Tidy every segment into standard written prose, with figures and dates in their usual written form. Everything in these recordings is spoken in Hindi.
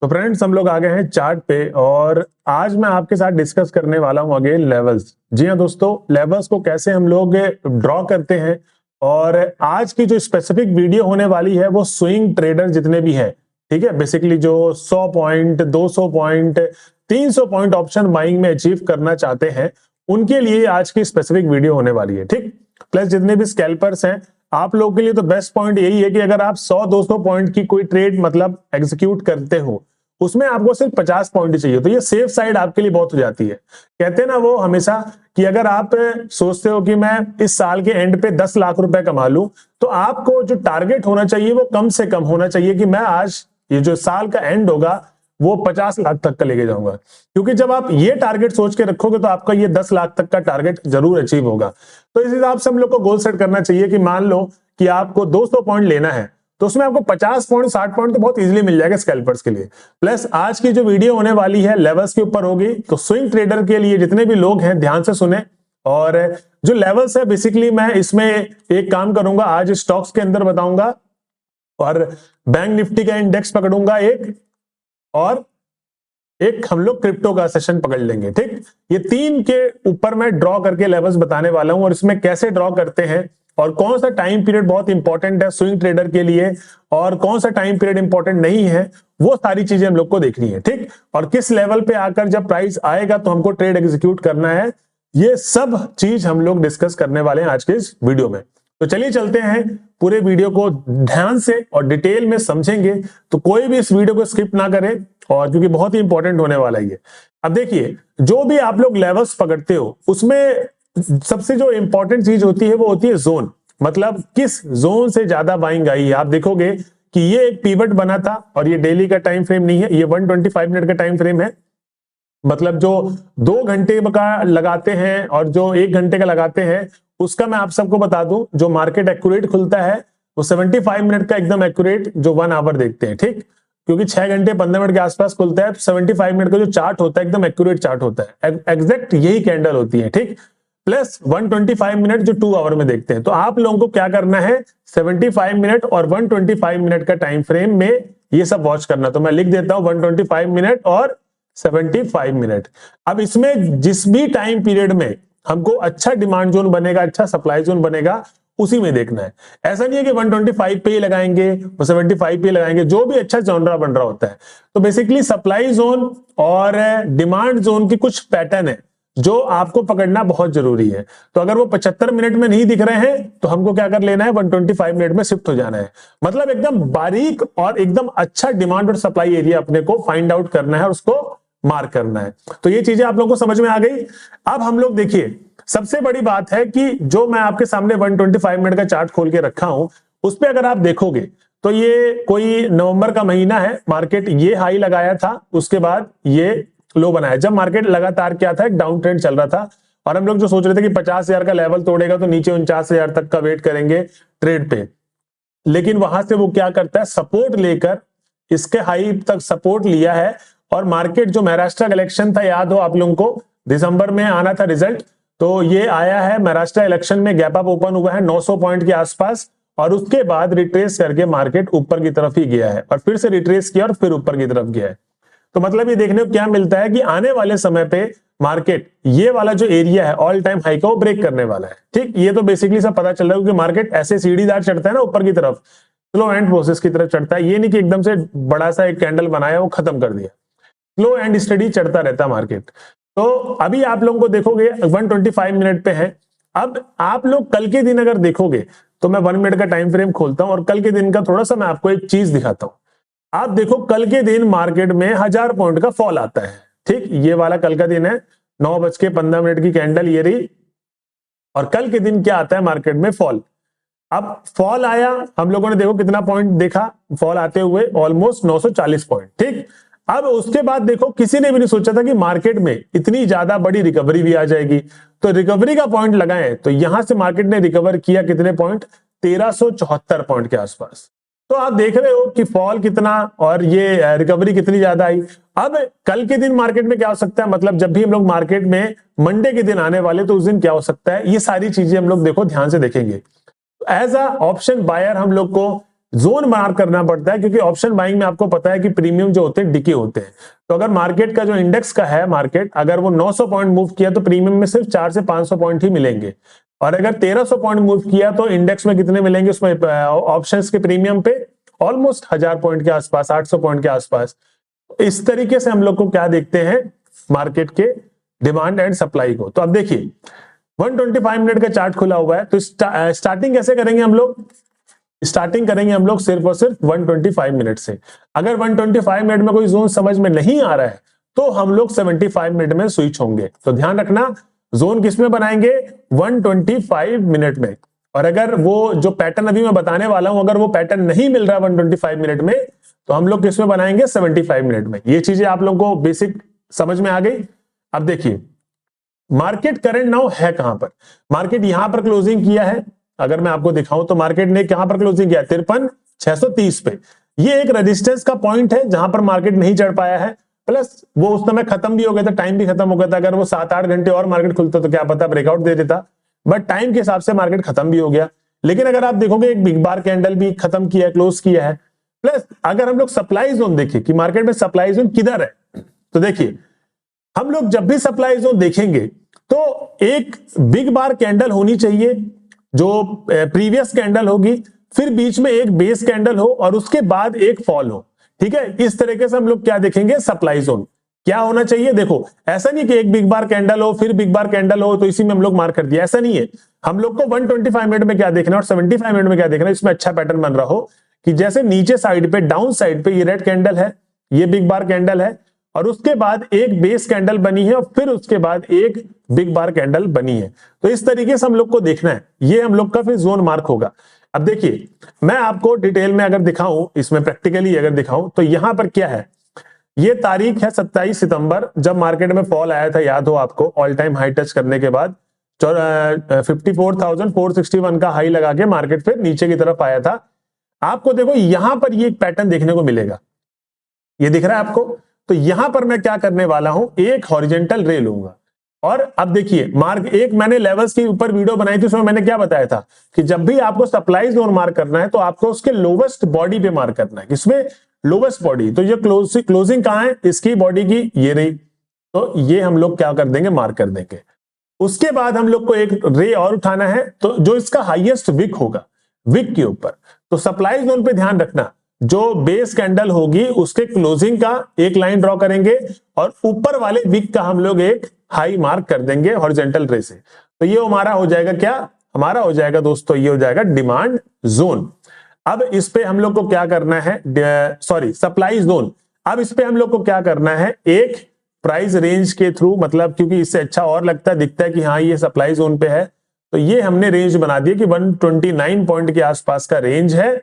तो फ्रेंड्स हम लोग आ गए हैं चार्ट पे और आज मैं आपके साथ डिस्कस करने वाला हूं अगेन लेवल्स। जी हाँ दोस्तों, लेवल्स को कैसे हम लोग ड्रॉ करते हैं। और आज की जो स्पेसिफिक वीडियो होने वाली है वो स्विंग ट्रेडर जितने भी हैं, ठीक है, बेसिकली जो 100 point 200 point 300 point option buying में अचीव करना चाहते हैं, उनके लिए आज की स्पेसिफिक वीडियो होने वाली है। ठीक, प्लस जितने भी स्कैल्पर्स हैं आप लोगों के लिए तो बेस्ट पॉइंट यही है कि अगर आप 100-200 पॉइंट की कोई ट्रेड मतलब एग्जीक्यूट करते हो, उसमें आपको सिर्फ 50 पॉइंट ही चाहिए, तो ये सेफ साइड आपके लिए बहुत हो जाती है। कहते हैं ना वो हमेशा कि अगर आप सोचते हो कि मैं इस साल के एंड पे 10 लाख रुपए कमा लूं, तो आपको जो टारगेट होना चाहिए वो कम से कम होना चाहिए कि मैं आज ये जो साल का एंड होगा वो 50 लाख तक का लेके जाऊंगा। क्योंकि जब आप ये टारगेट सोच के रखोगे तो आपका ये 10 लाख तक का टारगेट जरूर अचीव होगा। तो इस हिसाब से हम लोग को गोल सेट करना चाहिए कि मान लो कि आपको 200 पॉइंट लेना है, तो उसमें आपको 50 पॉइंट 60 पॉइंट तो बहुत इजीली मिल जाएगा स्कैल्पर्स के लिए। प्लस आज की जो वीडियो होने वाली है लेवल्स के ऊपर होगी, तो स्विंग ट्रेडर के लिए जितने भी लोग हैं ध्यान से सुने। और जो लेवल्स है बेसिकली मैं इसमें एक काम करूंगा, आज स्टॉक्स के अंदर बताऊंगा और बैंक निफ्टी का इंडेक्स पकड़ूंगा एक, और एक हम लोग क्रिप्टो का सेशन पकड़ लेंगे। ठीक, ये तीन के ऊपर मैं ड्रॉ करके लेवल्स बताने वाला हूं और इसमें कैसे ड्रॉ करते हैं और कौन सा टाइम पीरियड बहुत इंपॉर्टेंट है स्विंग ट्रेडर के लिए और कौन सा टाइम पीरियड इंपॉर्टेंट नहीं है, वो सारी चीजें हम लोग को देखनी है। ठीक, और किस लेवल पे आकर जब प्राइस आएगा तो हमको ट्रेड एग्जीक्यूट करना है, ये सब चीज हम लोग डिस्कस करने वाले हैं आज के इस वीडियो में। तो चलिए चलते हैं, पूरे वीडियो को ध्यान से और डिटेल में समझेंगे, तो कोई भी इस वीडियो को स्किप ना करे, और क्योंकि बहुत ही इंपॉर्टेंट होने वाला है ये। अब देखिए, जो भी आप लोग लेवल्स पकड़ते हो उसमें सबसे जो इंपॉर्टेंट चीज होती है वो होती है जोन, मतलब किस जोन से ज्यादा बाइंग आई है। आप देखोगे कि ये एक पिवट बना था और ये डेली का टाइम फ्रेम नहीं है, ये 125 मिनट का टाइम फ्रेम है। मतलब जो 2 घंटे का लगाते हैं और जो 1 घंटे का लगाते हैं, उसका मैं आप सबको बता दूं, जो मार्केट एक्यूरेट खुलता है वो 75 मिनट का एकदम एक्यूरेट जो 1 आवर देखते हैं। ठीक, क्योंकि 6 घंटे 15 मिनट के आसपास खुलता है, तो 75 मिनट का जो चार्ट होता है एकदम एक्यूरेट चार्ट होता है, एग्जैक्ट यही कैंडल होती है। ठीक, प्लस 125 मिनट जो 2 आवर में देखते हैं। तो आप लोगों को क्या करना है, 75 मिनट और 125 मिनट का टाइम फ्रेम में ये सब वॉच करना। तो मैं लिख देता हूं 125 मिनट और 75 मिनट। अब इसमें जिस भी टाइम पीरियड में हमको अच्छा डिमांड जोन बनेगा, अच्छा सप्लाई जोन बनेगा, उसी में देखना है। ऐसा नहीं है कि 125 पे ही लगाएंगे, 75 पे लगाएंगे, जो भी अच्छा जॉनरा बन रहा होता है। तो बेसिकली सप्लाई जोन और डिमांड जोन की कुछ पैटर्न है जो आपको पकड़ना बहुत जरूरी है। तो अगर वो 75 मिनट में नहीं दिख रहे हैं तो हमको क्या कर लेना है, 125 मिनट में शिफ्ट हो जाना है। मतलब एकदम बारीक और एकदम अच्छा डिमांड और सप्लाई एरिया अपने को फाइंड आउट करना है और उसको मार्क करना है। तो ये चीजें आप लोगों को समझ में आ गई। अब हम लोग देखिए, सबसे बड़ी बात है कि जो मैं आपके सामने 125 मिनट का चार्ट खोल के रखा हूं, उस पर अगर आप देखोगे तो ये कोई नवंबर का महीना है, मार्केट ये हाई लगाया था, उसके बाद ये लो बनाया। जब मार्केट लगातार क्या था, एक डाउन ट्रेंड चल रहा था और हम लोग जो सोच रहे थे कि 50,000 का लेवल तोड़ेगा तो नीचे 49,000 तक का वेट करेंगे ट्रेड पे, लेकिन वहां से वो क्या करता है, सपोर्ट लेकर इसके हाई तक सपोर्ट लिया है। और मार्केट जो महाराष्ट्र इलेक्शन था, याद हो आप लोगों को, दिसंबर में आना था रिजल्ट, तो ये आया है महाराष्ट्र इलेक्शन में गैप अप ओपन हुआ है 900 पॉइंट के आसपास, और उसके बाद रिट्रेस करके मार्केट ऊपर की तरफ ही गया है और फिर से रिट्रेस किया और फिर ऊपर की तरफ गया है। तो मतलब ये देखने को क्या मिलता है कि आने वाले समय पे मार्केट ये वाला जो एरिया है ऑल टाइम हाई का वो ब्रेक करने वाला है। ठीक, ये तो बेसिकली सब पता चल रहा है, क्योंकि मार्केट ऐसे सीढ़ीदार चढ़ता है ना ऊपर की तरफ, स्लो एंड प्रोसेस की तरफ चढ़ता है। ये नहीं कि एकदम से बड़ा सा एक कैंडल बनाया वो खत्म कर दिया, स्लो एंड स्टडी चढ़ता रहता है मार्केट। तो अभी आप लोगों को देखोगे 125 मिनट पे है। अब आप लोग कल के दिन अगर देखोगे तो मैं 1 मिनट का टाइम फ्रेम खोलता हूं और कल के दिन का थोड़ा सा मैं आपको एक चीज दिखाता हूं। आप देखो कल के दिन मार्केट में 1000 पॉइंट का फॉल आता है। ठीक, ये वाला कल का दिन है, 9:15 की कैंडल ये रही, और कल के दिन क्या आता है मार्केट में, फॉल। अब फॉल आया, हम लोगों ने देखो कितना पॉइंट देखा फॉल आते हुए, ऑलमोस्ट 940 पॉइंट। ठीक, अब उसके बाद देखो किसी ने भी नहीं सोचा था कि मार्केट में इतनी ज्यादा बड़ी रिकवरी भी आ जाएगी। तो रिकवरी का पॉइंट लगाएं तो यहां से मार्केट ने रिकवर किया कितने पॉइंट, 1374 पॉइंट के आसपास। तो आप देख रहे हो कि फॉल कितना और ये रिकवरी कितनी ज्यादा आई। अब कल के दिन मार्केट में क्या हो सकता है, मतलब जब भी हम लोग मार्केट में मंडे के दिन आने वाले तो उस दिन क्या हो सकता है, ये सारी चीजें हम लोग देखो ध्यान से देखेंगे। एज अ ऑप्शन बायर हम लोग को जोन मार्क करना पड़ता है, क्योंकि ऑप्शन बाइंग में आपको पता है कि प्रीमियम जो होते हैं डिके होते हैं। तो अगर मार्केट का जो इंडेक्स का है मार्केट, अगर वो 900 पॉइंट मूव किया तो प्रीमियम में सिर्फ 400 से 500 पॉइंट ही मिलेंगे, और अगर 1300 पॉइंट मूव किया तो इंडेक्स में कितने मिलेंगे, उसमें ऑप्शंस के प्रीमियम पे ऑलमोस्ट 1000 पॉइंट के आसपास, 800 पॉइंट के आसपास। इस तरीके से हम लोग को क्या देखते हैं मार्केट के डिमांड एंड सप्लाई को। तो अब देखिए 125 मिनट का चार्ट खुला हुआ है, तो स्टार्टिंग कैसे करेंगे हम लोग, स्टार्टिंग करेंगे हम लोग सिर्फ और सिर्फ 125 मिनट से। अगर 125 मिनट में कोई जोन समझ में नहीं आ रहा है तो हम लोग 75 मिनट में स्विच होंगे। तो ध्यान रखना, जोन किस में बनाएंगे, 125 मिनट में। और अगर वो जो पैटर्न अभी मैं बताने वाला हूं, अगर वो पैटर्न नहीं मिल रहा 125 मिनट में, तो हम लोग किस में बनाएंगे, 75 मिनट में। ये चीजें आप लोगों को बेसिक समझ में आ गई। अब देखिए मार्केट करंट नाउ है कहां पर, मार्केट यहां पर क्लोजिंग किया है। अगर मैं आपको दिखाऊं तो मार्केट ने कहां पर क्लोजिंग किया, 53,630 पे। ये एक रेजिस्टेंस का पॉइंट है जहां पर मार्केट नहीं चढ़ पाया है, प्लस वो उस समय खत्म भी हो गया था, टाइम भी खत्म हो गया था। अगर वो 7-8 घंटे और मार्केट खुलता तो क्या पता ब्रेकआउट दे देता, बट टाइम के हिसाब से मार्केट खत्म भी हो गया। लेकिन अगर आप देखोगे एक बिग बार कैंडल भी खत्म किया है, क्लोज किया है। प्लस अगर हम लोग सप्लाई जोन देखें कि मार्केट में सप्लाई जोन किधर है, तो देखिए हम लोग जब भी सप्लाई जोन देखेंगे तो एक बिग बार कैंडल होनी चाहिए जो प्रीवियस कैंडल होगी, फिर बीच में एक बेस कैंडल हो और उसके बाद एक फॉल हो। ठीक है, इस तरीके से हम लोग क्या देखेंगे, सप्लाई जोन क्या होना चाहिए। देखो ऐसा नहीं कि एक बिग बार कैंडल हो फिर बिग बार कैंडल हो तो इसी में हम लोग मार्क कर दिया, ऐसा नहीं है। हम लोग को 125 मिनट में क्या देखना है और 75 मिनट में क्या देखना है, इसमें अच्छा पैटर्न बन रहा हो कि जैसे नीचे साइड पे, डाउन साइड पे ये रेड कैंडल है, ये बिग बार कैंडल है, और उसके बाद एक बेस कैंडल बनी है और फिर उसके बाद एक बिग बार कैंडल बनी है। तो इस तरीके से हम लोग को देखना है, ये हम लोग का फिर जोन मार्क होगा। अब देखिए मैं आपको डिटेल में अगर दिखाऊं, इसमें प्रैक्टिकली अगर दिखाऊं तो यहां पर क्या है, ये तारीख है 27 सितंबर, जब मार्केट में फॉल आया था, याद हो आपको, ऑल टाइम हाई टच करने के बाद 54,461 का हाई लगा के मार्केट फिर नीचे की तरफ आया था। आपको देखो यहां पर ये एक पैटर्न देखने को मिलेगा, ये दिख रहा है आपको। तो यहां पर मैं क्या करने वाला हूं, एक हॉरिजेंटल रे लूंगा। और अब देखिए मार्क एक मैंने लेवल्स के ऊपर वीडियो बनाई थी, उसमें मैंने क्या बताया था कि जब भी आपको सप्लाई जोन मार्क करना है तो आपको उसके लोवेस्ट बॉडी पे मार्क करना है। किसमें, लोवेस्ट बॉडी। तो ये क्लोजिंग कहां है, इसकी बॉडी की, ये रही। तो ये हम लोग क्या कर देंगे, मार्क कर देंगे। उसके बाद हम लोग को एक रे और उठाना है, तो जो इसका हाईएस्ट विक होगा, विक के ऊपर। तो सप्लाई जोन पे ध्यान रखना, जो बेस कैंडल होगी उसके क्लोजिंग का एक लाइन ड्रॉ करेंगे और ऊपर वाले विक का हम लोग एक हाई मार्क कर देंगे हॉरिजॉन्टल रे से। तो ये हमारा हो जाएगा क्या, हमारा हो जाएगा दोस्तों, ये हो जाएगा डिमांड जोन। अब इस पे हम लोग को क्या करना है, सॉरी सप्लाई जोन। अब इस पे हम लोग को क्या करना है, एक प्राइस रेंज के थ्रू, मतलब क्योंकि इससे अच्छा और लगता है, दिखता है कि हाँ ये सप्लाई जोन पे है, तो ये हमने रेंज बना दिया कि 129 पॉइंट के आसपास का रेंज है,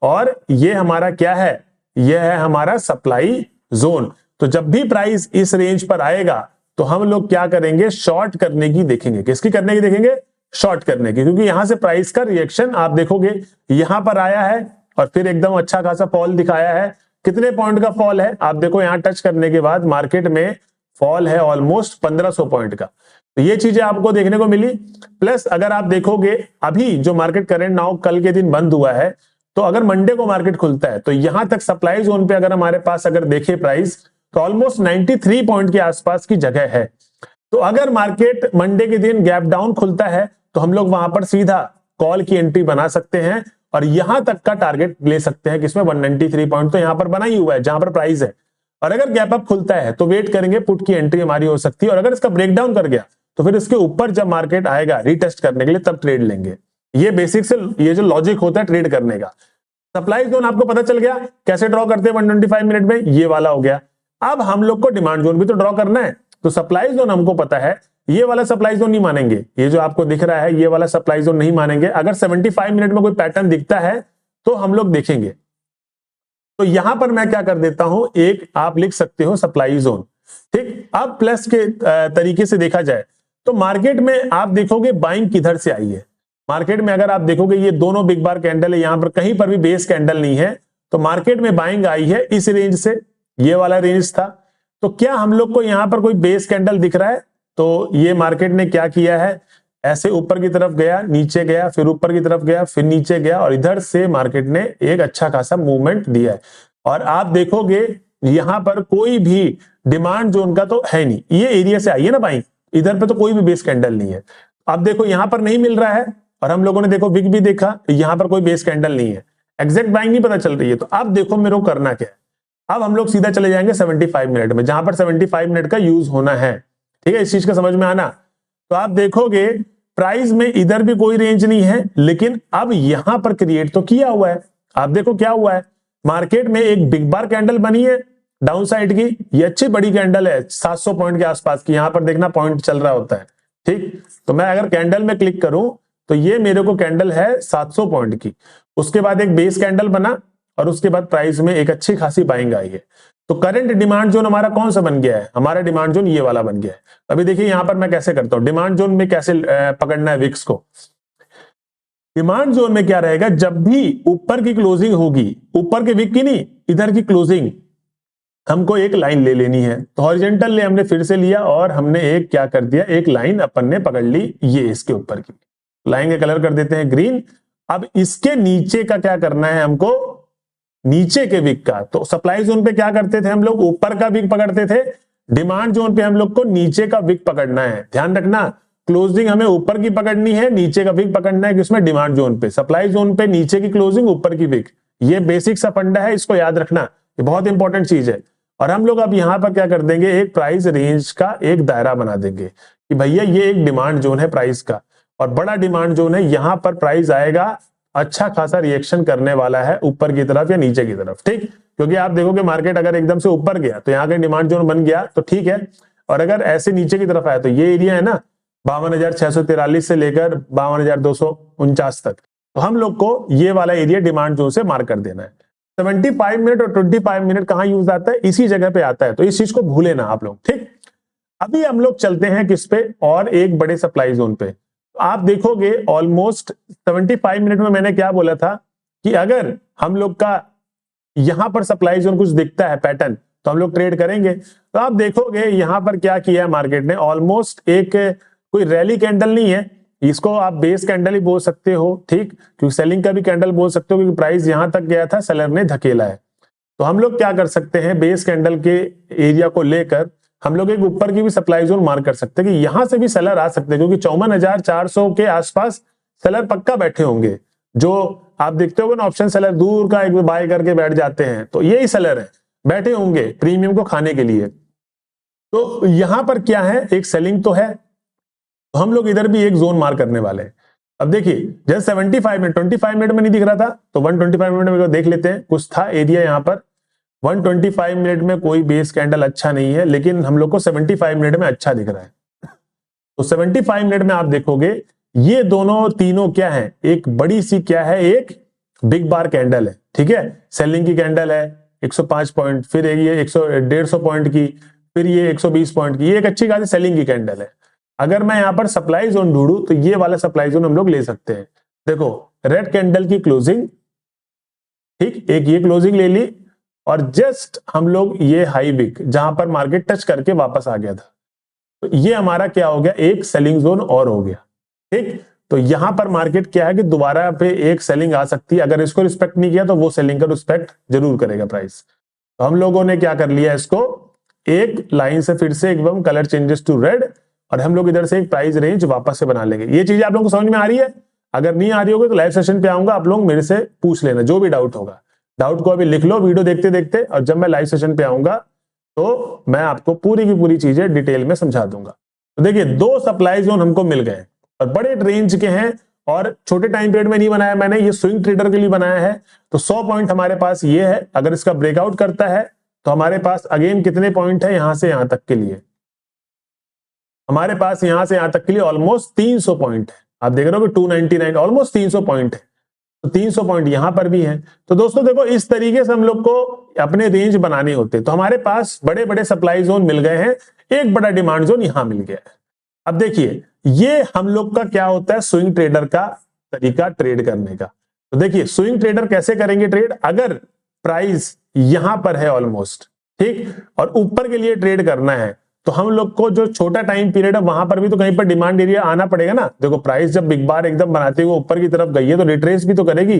और ये हमारा क्या है, यह है हमारा सप्लाई जोन। तो जब भी प्राइस इस रेंज पर आएगा तो हम लोग क्या करेंगे, शॉर्ट करने की देखेंगे। किसकी करने की देखेंगे, शॉर्ट करने की, क्योंकि यहां से प्राइस का रिएक्शन आप देखोगे यहां पर आया है और फिर एकदम अच्छा खासा फॉल दिखाया है। कितने पॉइंट का फॉल है, आप देखो यहां टच करने के बाद मार्केट में फॉल है ऑलमोस्ट 1500 पॉइंट का। तो ये चीजें आपको देखने को मिली। प्लस अगर आप देखोगे अभी जो मार्केट करंट नाउ कल के दिन बंद हुआ है, तो अगर मंडे को मार्केट खुलता है तो यहां तक सप्लाई जोन पे अगर हमारे पास अगर देखे प्राइस, तो ऑलमोस्ट 93 पॉइंट के आसपास की जगह है। तो अगर मार्केट मंडे के दिन गैप डाउन खुलता है तो हम लोग वहां पर सीधा कॉल की एंट्री बना सकते हैं और यहां तक का टारगेट ले सकते हैं, किसमें 193 पॉइंट तो यहां पर बना ही हुआ है जहां पर प्राइस है। और अगर गैप अप खुलता है तो वेट करेंगे, पुट की एंट्री हमारी हो सकती है, और अगर इसका ब्रेकडाउन कर गया तो फिर इसके ऊपर जब मार्केट आएगा रीटेस्ट करने के लिए तब ट्रेड लेंगे। ये बेसिक से ये जो लॉजिक होता है ट्रेड करने का। सप्लाई जोन आपको पता चल गया कैसे ड्रॉ करते हैं 125 मिनट में, ये वाला हो गया। अब हम लोग को डिमांड जोन भी तो ड्रॉ करना है। तो सप्लाई जोन हमको पता है, ये वाला सप्लाई जोन नहीं मानेंगे, ये जो आपको दिख रहा है ये वाला सप्लाई जोन नहीं मानेंगे। अगर 75 मिनट में कोई पैटर्न दिखता है तो हम लोग देखेंगे। तो यहां पर मैं क्या कर देता हूं, एक आप लिख सकते हो सप्लाई जोन। ठीक, अब प्लस के तरीके से देखा जाए तो मार्केट में आप देखोगे बाइंग किधर से आई है। मार्केट में अगर आप देखोगे ये दोनों बिग बार कैंडल है, यहां पर कहीं पर भी बेस कैंडल नहीं है, तो मार्केट में बाइंग आई है इस रेंज से, ये वाला रेंज था। तो क्या हम लोग को यहां पर कोई बेस कैंडल दिख रहा है, तो ये मार्केट ने क्या किया है, ऐसे ऊपर की तरफ गया, नीचे गया, फिर ऊपर की तरफ गया, फिर नीचे गया, और इधर से मार्केट ने एक अच्छा खासा मूवमेंट दिया है। और आप देखोगे यहां पर कोई भी डिमांड जोन का तो है नहीं, ये एरिया से आई है ना भाई, इधर पे तो कोई भी बेस कैंडल नहीं है। अब देखो यहां पर नहीं मिल रहा है, और हम लोगों ने देखो विक भी देखा, यहां पर कोई बेस कैंडल नहीं है, एग्जैक्ट बाइंग नहीं पता चल रही है। तो अब देखो मेरे को करना क्या है, अब हम लोग सीधा चले जाएंगे 75 मिनट में, जहां पर 75 मिनट का यूज होना है। ठीक है, इस चीज का समझ में आना। तो आप देखोगे प्राइस में इधर भी कोई रेंज नहीं है, लेकिन अब यहां पर क्रिएट तो किया हुआ है। आप देखो क्या हुआ है, मार्केट में एक बिग बार कैंडल बनी है डाउन साइड की, ये अच्छी बड़ी कैंडल है 700 पॉइंट के आसपास की, यहां पर देखना पॉइंट चल रहा होता है। ठीक, तो मैं अगर कैंडल में क्लिक करूं तो ये मेरे को कैंडल है 700 पॉइंट की। उसके बाद एक बेस कैंडल बना, और उसके बाद प्राइस में एक अच्छी खासी बाइंग आई है। तो करंट डिमांड जोन हमारा कौन सा बन गया है, हमारा डिमांड जोन ये वाला बन गया है। अभी देखिए यहां पर मैं कैसे करता हूं, डिमांड जोन में कैसे पकड़ना है विक्स को। डिमांड जोन में क्या रहेगा, जब भी ऊपर की क्लोजिंग होगी, ऊपर के विक की नहीं, इधर की क्लोजिंग, हमको एक लाइन ले लेनी है। तो हॉरिजॉन्टल ले हमने फिर से लिया, और हमने एक क्या कर दिया, एक लाइन अपन ने पकड़ ली, ये इसके ऊपर की लाइन का कलर कर देते हैं ग्रीन। अब इसके नीचे का क्या करना है हमको, नीचे के विक का। तो सप्लाई जोन पे क्या करते थे हम लोग, ऊपर का विक पकड़ते थे, डिमांड जोन पे हम लोग को नीचे का विक पकड़ना है। ध्यान रखना, क्लोजिंग हमें ऊपर की पकड़नी है, नीचे का विक पकड़ना है किसमें, डिमांड जोन पे। सप्लाई जोन पे नीचे की क्लोजिंग, ऊपर की विक, ये बेसिक सा फंडा है, इसको याद रखना, ये बहुत इंपॉर्टेंट चीज है। और हम लोग अब यहां पर क्या कर देंगे, एक प्राइस रेंज का एक दायरा बना देंगे कि भैया ये एक डिमांड जोन है प्राइस का, और बड़ा डिमांड जोन है, यहां पर प्राइस आएगा, अच्छा खासा रिएक्शन करने वाला है ऊपर की तरफ या नीचे की तरफ। ठीक, क्योंकि आप देखोगे मार्केट अगर एकदम से ऊपर गया तो यहाँ का डिमांड जोन बन गया तो ठीक है, और अगर ऐसे नीचे की तरफ आया तो ये एरिया है ना 52,643 से लेकर 52,249 तक, तो हम लोग को ये वाला एरिया डिमांड जोन से मार्क कर देना है। 75 मिनट और 25 मिनट कहां यूज आता है, इसी जगह पे आता है, तो इस चीज को भूले ना आप लोग। ठीक, अभी हम लोग चलते हैं किस पे, और एक बड़े सप्लाई जोन पे। आप देखोगे ऑलमोस्ट 75 मिनट में मैंने क्या बोला था कि अगर हम लोग का यहां पर सप्लाई जोन कुछ दिखता है पैटर्न तो हम लोग ट्रेड करेंगे। तो आप देखोगे यहां पर क्या किया है मार्केट ने, ऑलमोस्ट एक कोई रैली कैंडल नहीं है, इसको आप बेस कैंडल ही बोल सकते हो। ठीक, क्योंकि सेलिंग का भी कैंडल बोल सकते हो, क्योंकि प्राइस यहां तक गया था, सेलर ने धकेला है। तो हम लोग क्या कर सकते हैं, बेस कैंडल के एरिया को लेकर हम लोग एक ऊपर की भी सप्लाई जोन मार्क कर सकते हैं कि यहां से भी सेलर आ सकते हैं, क्योंकि 54,400 के आसपास सेलर पक्का बैठे होंगे। जो आप देखते हो ना ऑप्शन सेलर दूर का एक बाय करके बैठ जाते हैं, तो यही सेलर है, बैठे होंगे प्रीमियम को खाने के लिए। तो यहां पर क्या है, एक सेलिंग तो है, तो हम लोग इधर भी एक जोन मार्क करने वाले हैं। अब देखिए जैसे 75 मिनट 25 मिनट में नहीं दिख रहा था, तो 125 मिनट में देख लेते हैं, कुछ था एरिया यहां पर। 125 मिनट में कोई बेस कैंडल अच्छा नहीं है, लेकिन हम लोग को 75 मिनट में अच्छा दिख रहा है। तो 75 मिनट में आप देखोगे ये दोनों तीनों क्या है, एक बड़ी सी क्या है, एक बिग बार कैंडल है। ठीक है, सेलिंग की कैंडल है 105 पॉइंट, फिर ये 150 पॉइंट की, फिर ये 120 पॉइंट की, ये एक अच्छी खासी सेलिंग की कैंडल है। अगर मैं यहां पर सप्लाई जोन ढूंढूं तो ये वाला सप्लाई जोन हम लोग ले सकते हैं। देखो रेड कैंडल की क्लोजिंग, ठीक, एक ये क्लोजिंग ले ली, और जस्ट हम लोग ये हाई विक जहां पर मार्केट टच करके वापस आ गया था, तो ये हमारा क्या हो गया, एक सेलिंग जोन और हो गया। ठीक, तो यहां पर मार्केट क्या है कि दोबारा पे एक सेलिंग आ सकती है, अगर इसको रिस्पेक्ट नहीं किया तो वो सेलिंग का रिस्पेक्ट जरूर करेगा प्राइस। तो हम लोगों ने क्या कर लिया, इसको एक लाइन से फिर से एकदम कलर चेंजेस टू रेड, और हम लोग इधर से एक प्राइस रेंज वापस से बना लेंगे। ये चीज आप लोगों को समझ में आ रही है? अगर नहीं आ रही होगी तो लाइव सेशन पे आऊंगा, आप लोग मेरे से पूछ लेना जो भी डाउट होगा। डाउट को अभी लिख लो वीडियो देखते देखते, और जब मैं लाइव सेशन पे आऊंगा तो मैं आपको पूरी की पूरी चीजें डिटेल में समझा दूंगा। तो देखिए दो सप्लाई जोन हमको मिल गए, और बड़े रेंज के हैं, और छोटे टाइम पीरियड में नहीं बनाया मैंने, ये स्विंग ट्रेडर के लिए बनाया है। तो 100 पॉइंट हमारे पास ये है, अगर इसका ब्रेकआउट करता है तो हमारे पास अगेन कितने पॉइंट है, यहां से यहां तक के लिए हमारे पास, यहां से यहां तक के लिए ऑलमोस्ट 300 पॉइंट है। आप देख रहे हो कि 299 ऑलमोस्ट 300 पॉइंट है, तो 300 पॉइंट यहां पर भी है। तो दोस्तों देखो इस तरीके से हम लोग को अपने रेंज बनाने होते हैं। तो हमारे पास बड़े बड़े सप्लाई जोन मिल गए हैं, एक बड़ा डिमांड जोन यहां मिल गया है। अब देखिए ये हम लोग का क्या होता है, स्विंग ट्रेडर का तरीका ट्रेड करने का। तो देखिए स्विंग ट्रेडर कैसे करेंगे ट्रेड, अगर प्राइस यहां पर है ऑलमोस्ट, ठीक, और ऊपर के लिए ट्रेड करना है, तो हम लोग को जो छोटा टाइम पीरियड है वहां पर भी तो कहीं पर डिमांड एरिया आना पड़ेगा ना। देखो प्राइस जब बिग बार एकदम बनाते हुए ऊपर की तरफ गई है तो रिट्रेस भी तो करेगी,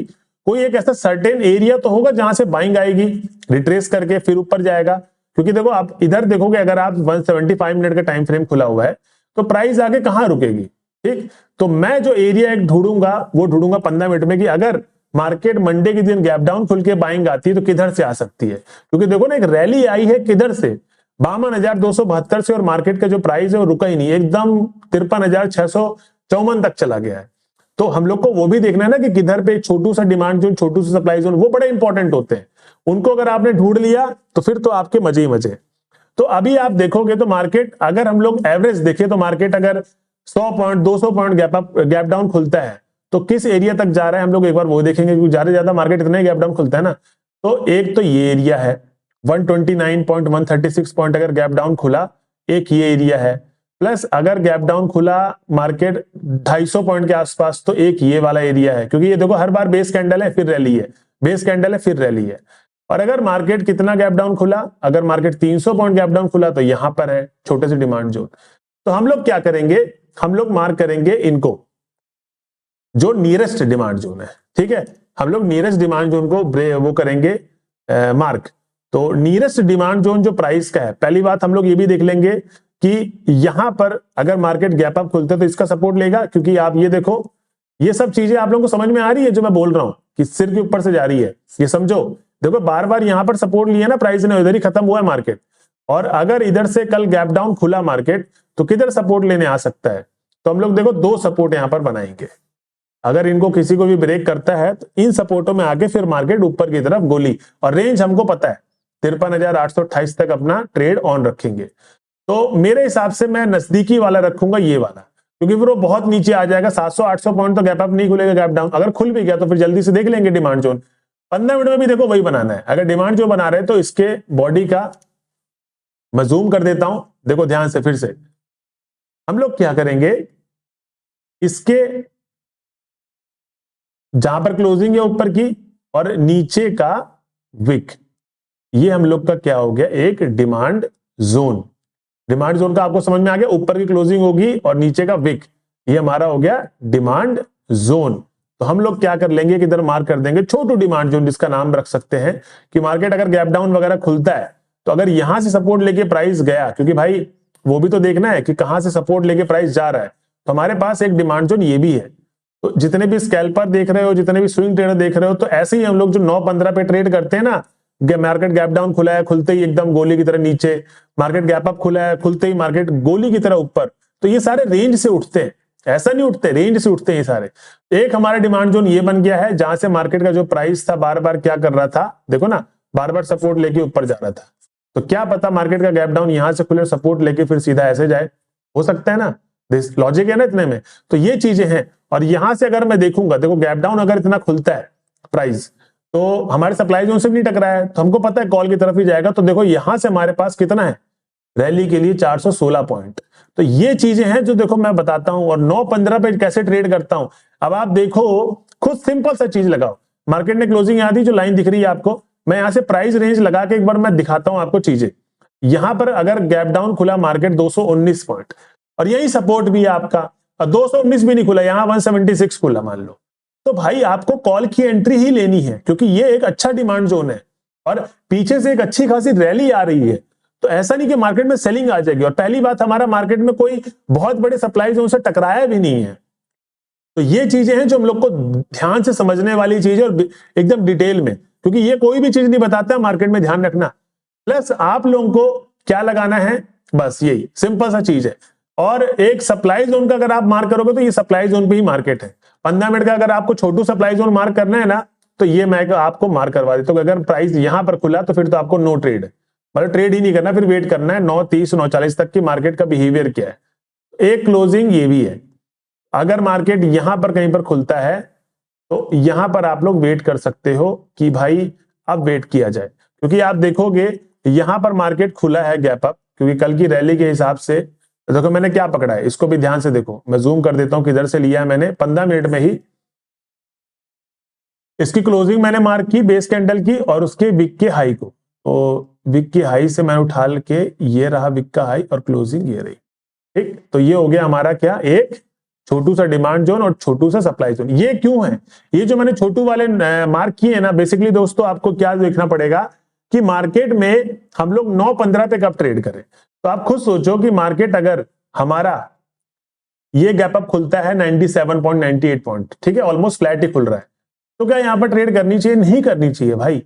कोई एक ऐसा सर्टेन एरिया तो होगा जहां से बाइंग आएगी, रिट्रेस करके फिर ऊपर जाएगा। क्योंकि देखो आप इधर देखोगे, अगर आप 175 मिनट का टाइम फ्रेम खुला हुआ है तो प्राइस आगे कहां रुकेगी, ठीक। तो मैं जो एरिया एक ढूंढूंगा वो ढूंढूंगा 15 मिनट में कि अगर मार्केट मंडे के दिन गैप डाउन खुल के बाइंग आती है तो किधर से आ सकती है। क्योंकि देखो ना एक रैली आई है किधर से, 52,272 से, और मार्केट का जो प्राइस है वो रुका ही नहीं, एकदम 53,654 तक चला गया है। तो हम लोग को वो भी देखना है ना कि किधर पे छोटू सा डिमांड जोन, छोटू सा सप्लाई जोन, वो बड़े इंपॉर्टेंट होते हैं। उनको अगर आपने ढूंढ लिया तो फिर तो आपके मजे ही मजे। तो अभी आप देखोगे तो मार्केट, अगर हम लोग एवरेज देखें तो मार्केट अगर 100 पॉइंट 200 पॉइंट गैप डाउन खुलता है तो किस एरिया तक जा रहा है हम लोग एक बार वो देखेंगे, क्योंकि ज्यादा ज्यादा मार्केट इतना ही गैप डाउन खुलता है ना। तो एक तो ये एरिया है 129.136 पॉइंट अगर गैप डाउन खुला, एक ये एरिया है, प्लस अगर गैप डाउन खुला मार्केट 250 पॉइंट के आसपास तो एक ये वाला एरिया है। क्योंकि ये देखो हर बार बेस कैंडल है फिर रैली है, बेस कैंडल है फिर रैली है। और अगर मार्केट कितना गैप डाउन खुला, अगर मार्केट 300 पॉइंट गैप डाउन खुला तो यहां पर है छोटे से डिमांड जोन। तो हम लोग क्या करेंगे, हम लोग मार्क करेंगे इनको जो नियरेस्ट डिमांड जोन है, ठीक है। हम लोग नियरेस्ट डिमांड जोन को वो करेंगे मार्क। तो नियरेस्ट डिमांड जोन जो प्राइस का है, पहली बात हम लोग ये भी देख लेंगे कि यहां पर अगर मार्केट गैप अप खुलता है तो इसका सपोर्ट लेगा। क्योंकि आप ये देखो, ये सब चीजें आप लोगों को समझ में आ रही है जो मैं बोल रहा हूं कि सिर के ऊपर से जा रही है, ये समझो। देखो बार बार यहां पर सपोर्ट लिया ना प्राइस ने, इधर ही खत्म हुआ है मार्केट। और अगर इधर से कल गैप डाउन खुला मार्केट तो किधर सपोर्ट लेने आ सकता है। तो हम लोग देखो दो सपोर्ट यहां पर बनाएंगे, अगर इनको किसी को भी ब्रेक करता है तो इन सपोर्टों में आके फिर मार्केट ऊपर की तरफ गोली, और रेंज हमको पता है 53,828 तक अपना ट्रेड ऑन रखेंगे। तो मेरे हिसाब से मैं नजदीकी वाला रखूंगा ये वाला, क्योंकि फिर वो बहुत नीचे आ जाएगा। 700-800 पॉइंट तो गैप अप नहीं खुलेगा, गैप डाउन अगर खुल भी गया तो फिर जल्दी से देख लेंगे डिमांड जोन। 15 मिनट में भी देखो वही बनाना है। अगर डिमांड जो बना रहे तो इसके बॉडी का मैं जूम कर देता हूं, देखो ध्यान से फिर से। हम लोग क्या करेंगे, इसके जहां पर क्लोजिंग है ऊपर की और नीचे का विक, ये हम लोग का क्या हो गया, एक डिमांड जोन। डिमांड जोन का आपको समझ में आ गया, ऊपर की क्लोजिंग होगी और नीचे का विक, ये हमारा हो गया डिमांड जोन। तो हम लोग क्या कर लेंगे कि इधर मार्क कर देंगे छोटू डिमांड जोन, जिसका नाम रख सकते हैं कि मार्केट अगर गैप डाउन वगैरह खुलता है तो अगर यहां से सपोर्ट लेके प्राइस गया, क्योंकि भाई वो भी तो देखना है कि कहां से सपोर्ट लेके प्राइस जा रहा है, तो हमारे पास एक डिमांड जोन ये भी है। तो जितने भी स्कैल्पर देख रहे हो, जितने भी स्विंग ट्रेडर देख रहे हो, तो ऐसे ही हम लोग जो 9-15 पे ट्रेड करते हैं ना, मार्केट गैप डाउन खुला है खुलते ही एकदम गोली की तरह नीचे, मार्केट गैप अप खुला है खुलते ही मार्केट गोली की तरह ऊपर, तो ये सारे रेंज से उठते हैं, ऐसा नहीं उठते, रेंज से उठते हैं ये सारे। एक हमारा डिमांड जोन ये बन गया है जहां से मार्केट का जो प्राइस था बार बार क्या कर रहा था, देखो ना बार बार सपोर्ट लेके ऊपर जा रहा था। तो क्या पता मार्केट का गैप डाउन यहां से खुले, सपोर्ट लेके फिर सीधा ऐसे जाए, हो सकता है ना, लॉजिक है ना इतने में। तो ये चीजें हैं। और यहां से अगर मैं देखूंगा, देखो गैप डाउन अगर इतना खुलता है प्राइस तो हमारे सप्लाई जोन से भी नहीं टकरा है, तो हमको पता है कॉल की तरफ ही जाएगा। तो देखो यहां से हमारे पास कितना है रैली के लिए 416 पॉइंट। तो ये चीजें हैं जो देखो मैं बताता हूं। और 9-15 पे कैसे ट्रेड करता हूं, अब आप देखो खुद सिंपल सा चीज लगाओ। मार्केट ने क्लोजिंग यहां दी, जो लाइन दिख रही है आपको, मैं यहां से प्राइस रेंज लगा के एक बार मैं दिखाता हूं आपको चीजें। यहां पर अगर गैप डाउन खुला मार्केट 219 पॉइंट और यही सपोर्ट भी है आपका, 219 भी नहीं खुला, यहां 176 खुला मान लो, तो भाई आपको कॉल की एंट्री ही लेनी है, क्योंकि ये एक अच्छा डिमांड जोन है और पीछे से एक अच्छी खासी रैली आ रही है। तो ऐसा नहीं कि मार्केट में सेलिंग आ जाएगी। और पहली बात, हमारा मार्केट में कोई बहुत बड़े सप्लाई जोन से टकराया भी नहीं है। तो ये चीजें हैं जो हम लोग को ध्यान से समझने वाली चीज है, और एकदम डिटेल में, क्योंकि ये कोई भी चीज नहीं बताता मार्केट में, ध्यान रखना। प्लस आप लोगों को क्या लगाना है, बस यही सिंपल सा चीज है। और एक सप्लाई जोन का अगर आप मार्क करोगे तो ये सप्लाई जोन पे ही मार्केट है। 15 मिनट का अगर आपको छोटू सप्लाई जोन मार्क करना है ना, तो ये मैं आपको मार्क करवा देता हूं। तो अगर प्राइस यहां पर खुला तो फिर तो आपको नो ट्रेड है, मतलब ट्रेड ही नहीं करना, फिर वेट करना है 9:30 9:40 तक की मार्केट का बिहेवियर क्या है। एक क्लोजिंग ये भी है, अगर मार्केट यहां पर कहीं पर खुलता है तो यहां पर आप लोग वेट कर सकते हो कि भाई अब वेट किया जाए, क्योंकि आप देखोगे यहां पर मार्केट खुला है गैप अप, क्योंकि कल की रैली के हिसाब से देखो मैंने क्या पकड़ा है, इसको भी ध्यान से देखो। मैं जूम कर देता हूं किधर से लिया है मैंने, 15 मिनट में ही इसकी क्लोजिंग मैंने मार्क की बेस कैंडल की और उसके विक के हाई को। तो विक की हाई से मैंने उठा के ये रहा विक का हाई और क्लोजिंग ये रही। ठीक, तो ये हो गया हमारा क्या, एक छोटू सा डिमांड जोन और छोटू सा सप्लाई जोन। ये क्यों है, ये जो मैंने छोटू वाले मार्क किए हैं ना, बेसिकली दोस्तों आपको क्या देखना पड़ेगा कि मार्केट में हम लोग 9:15 पे कब ट्रेड करें। तो आप खुद सोचो कि मार्केट अगर हमारा ये गैप अप खुलता है 97.98 पॉइंट, ठीक है, ऑलमोस्ट फ्लैट ही खुल रहा है, तो क्या यहां पर ट्रेड करनी चाहिए? नहीं करनी चाहिए भाई,